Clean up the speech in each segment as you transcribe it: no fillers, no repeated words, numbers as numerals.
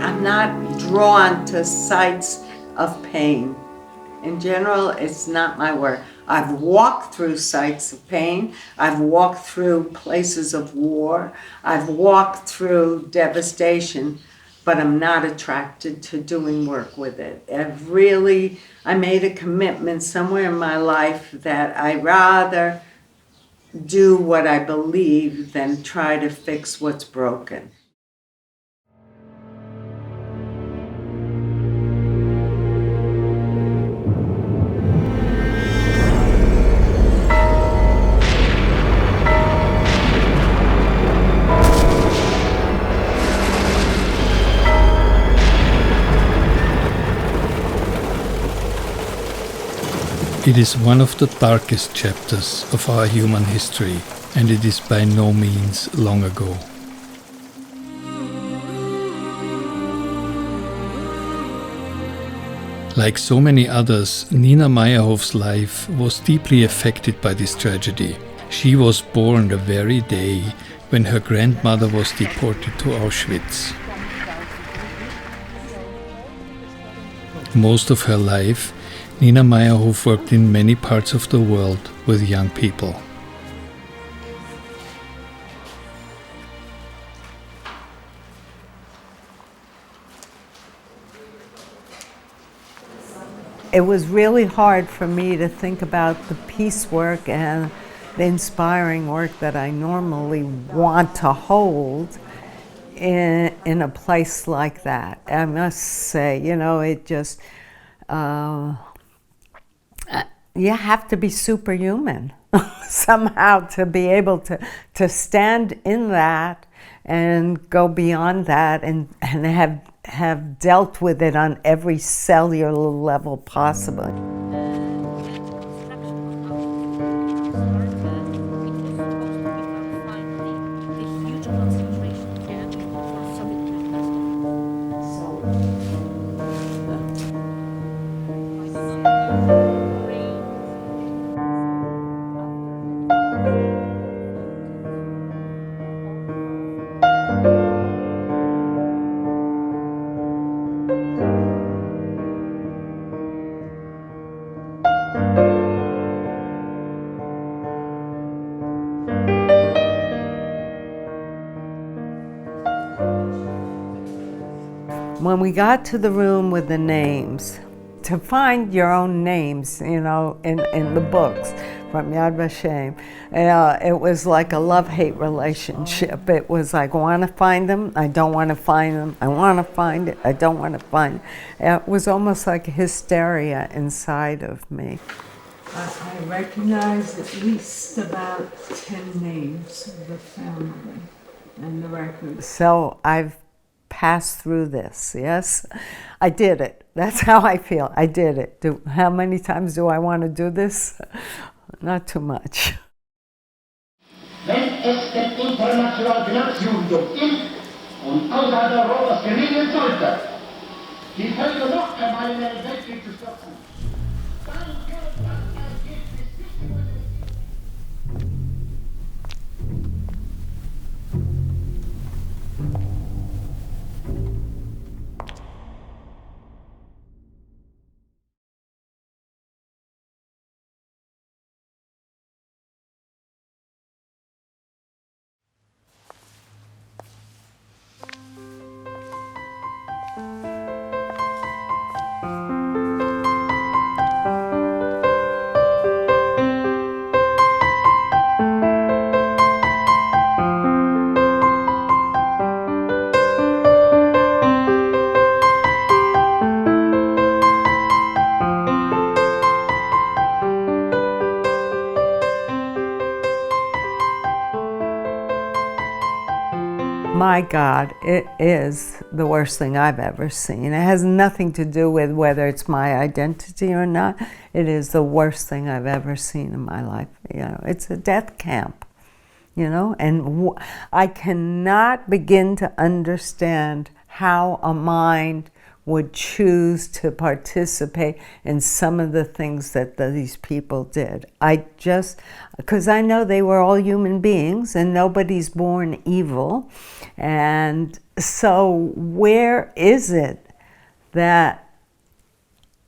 I'm not drawn to sites of pain. In general, it's not my work. I've walked through sites of pain. I've walked through places of war. I've walked through devastation, but I'm not attracted to doing work with it. I made a commitment somewhere in my life that I rather do what I believe than try to fix what's broken. It is one of the darkest chapters of our human history, and it is by no means long ago. Like so many others, Nina Meyerhof's life was deeply affected by this tragedy. She was born the very day when her grandmother was deported to Auschwitz. Most of her life, Nina Meyerhof worked in many parts of the world with young people. It was really hard for me to think about the peace work and the inspiring work that I normally want to hold in a place like that. I must say, it just, you have to be superhuman somehow to be able to stand in that and go beyond that and have dealt with it on every cellular level possible. When we got to the room with the names, to find your own names, in the books from Yad Vashem, it was like a love-hate relationship. It was like, I want to find them, I don't want to find them, I want to find it, I don't want to find it. It was almost like hysteria inside of me. I recognized at least about 10 names of the family and the record. So I've passed through this, yes? I did it. That's how I feel. I did it. How many times do I want to do this? Not too much. Wenn es dem internationalen Finanzjudentum ist und außerhalb Europas gelingen sollte, die Völker noch einmal in den Weltkrieg zu stürzen, dann wird das Ergebnis nicht über My God, it is the worst thing I've ever seen. It has nothing to do with whether it's my identity or not. It is the worst thing I've ever seen in my life. It's a death camp, and I cannot begin to understand how a mind would choose to participate in some of the things that these people did. Because I know they were all human beings and nobody's born evil. And So where is it that,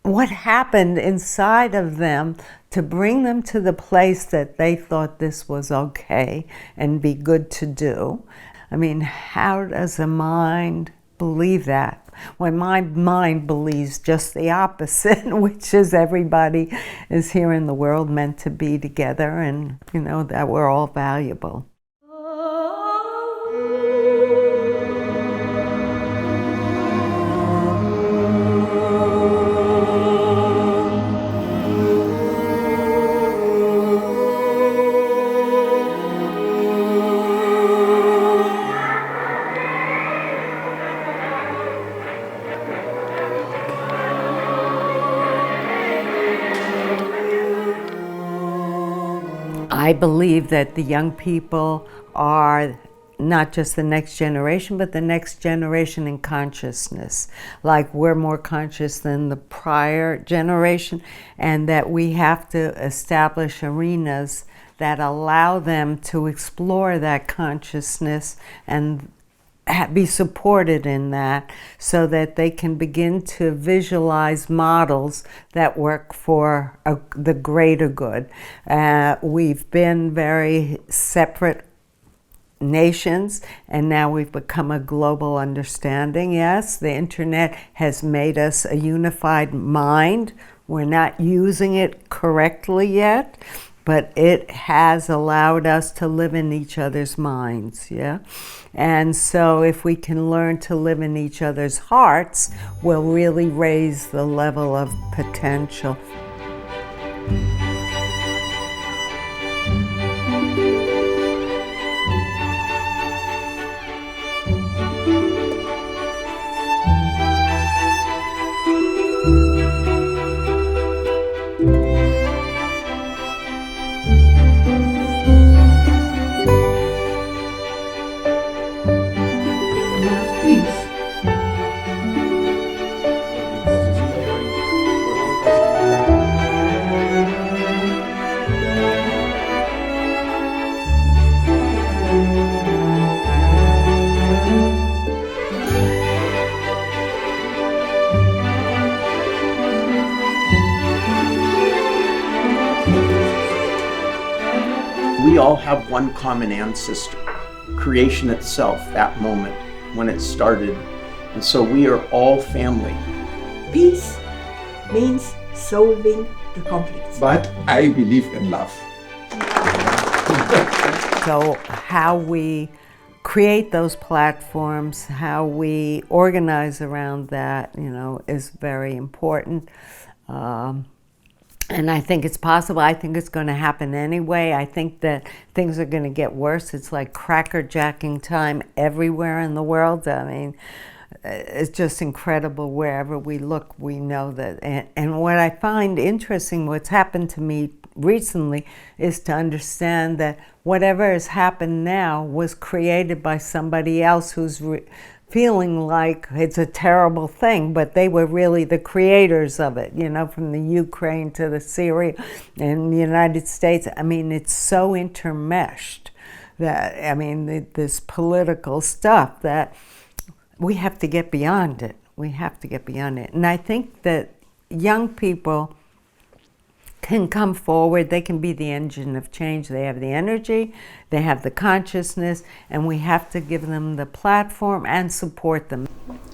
what happened inside of them to bring them to the place that they thought this was okay and be good to do? I mean, how does a mind believe that when my mind believes just the opposite, which is everybody is here in the world meant to be together, and you know that we're all valuable. I believe that the young people are not just the next generation, but the next generation in consciousness. Like we're more conscious than the prior generation, and that we have to establish arenas that allow them to explore that consciousness and be supported in that, so that they can begin to visualize models that work for the greater good. We've been very separate nations, and now we've become a global understanding. Yes, the internet has made us a unified mind. We're not using it correctly yet, but it has allowed us to live in each other's minds, yeah? And so if we can learn to live in each other's hearts, we'll really raise the level of potential. We all have one common ancestor, creation itself, that moment when it started. And so we are all family. Peace means solving the conflicts. But I believe in love. So how we create those platforms, how we organize around that, you know, is very important. And I think it's possible. I think it's going to happen anyway. I think that things are going to get worse. It's like crackerjacking time everywhere in the world. I mean, it's just incredible. Wherever we look, we know that. And what I find interesting, what's happened to me recently, is to understand that whatever has happened now was created by somebody else who's feeling like it's a terrible thing, but they were really the creators of it, you know, from the Ukraine to the Syria and the United States. I mean, it's so intermeshed that, I mean, this political stuff, that we have to get beyond it. We have to get beyond it. And I think that young people can come forward, they can be the engine of change. They have the energy, they have the consciousness, and we have to give them the platform and support them.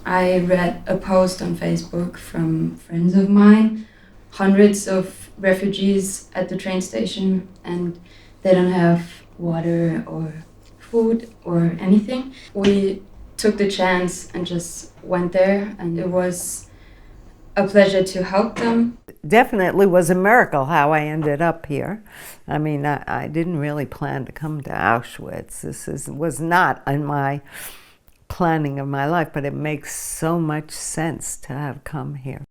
I read a post on Facebook from friends of mine, hundreds of refugees at the train station, and they don't have water or food or anything. We took the chance and just went there, and it was a pleasure to help them. Definitely was a miracle how I ended up here. I mean, I didn't really plan to come to Auschwitz. This was not in my planning of my life, but it makes so much sense to have come here.